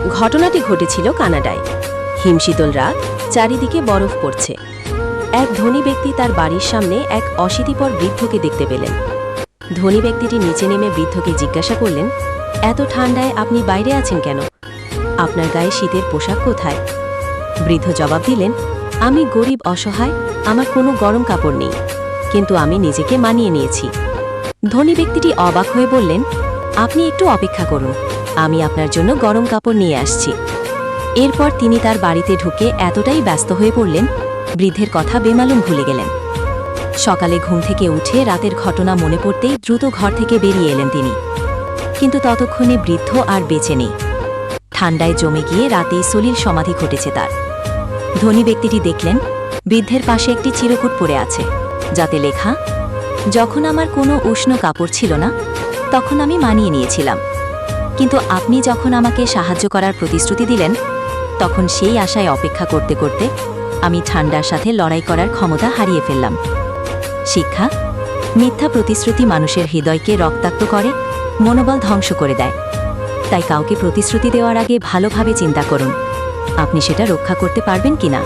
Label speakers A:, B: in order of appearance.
A: ঘটনাটি ঘটেছিল কানাডায়। হিমশীতল রাত, চারিদিকে বরফ পড়ছে। এক ধনী ব্যক্তি তার বাড়ির সামনে এক অশীতিপর বৃদ্ধকে দেখতে পেলেন। ধনী ব্যক্তিটি নিচে নেমে বৃদ্ধকে জিজ্ঞাসা করলেন, এত ঠান্ডায় আপনি বাইরে আছেন কেন? আপনার গায়ে শীতের পোশাক কোথায়? বৃদ্ধ জবাব দিলেন, আমি গরিব অসহায়, আমার কোনো গরম কাপড় নেই, কিন্তু আমি নিজেকে মানিয়ে নিয়েছি। ধনী ব্যক্তিটি অবাক হয়ে বললেন, আপনি একটু অপেক্ষা করুন, আমি আপনার জন্য গরম কাপড় নিয়ে আসছি। এরপর তিনি তার বাড়িতে ঢুকে এতটাই ব্যস্ত হয়ে পড়লেন, বৃদ্ধের কথা বেমালুম ভুলে গেলেন। সকালে ঘুম থেকে উঠে রাতের ঘটনা মনে পড়তেই দ্রুত ঘর থেকে বেরিয়ে এলেন তিনি। কিন্তু ততক্ষণে বৃদ্ধ আর বেঁচে নেই। ঠান্ডায় জমে গিয়ে রাতেই সলিল সমাধি ঘটেছে তার। ধনী ব্যক্তিটি দেখলেন বৃদ্ধের পাশে একটি চিরকুট পড়ে আছে, যাতে লেখা, যখন আমার কোনো উষ্ণ কাপড় ছিল না তখন আমি মানিয়ে নিয়েছিলাম, কিন্তু আপনি যখন আমাকে সাহায্য করার প্রতিশ্রুতি দিলেন তখন সেই আশায় অপেক্ষা করতে করতে আমি ঠান্ডার সাথে লড়াই করার ক্ষমতা হারিয়ে ফেললাম। শিক্ষা: মিথ্যা প্রতিশ্রুতি মানুষের হৃদয়কে রক্তাক্ত করে, মনোবল ধ্বংস করে দেয়। তাই কাউকে প্রতিশ্রুতি দেওয়ার আগে ভালোভাবে চিন্তা করুন আপনি সেটা রক্ষা করতে পারবেন কিনা।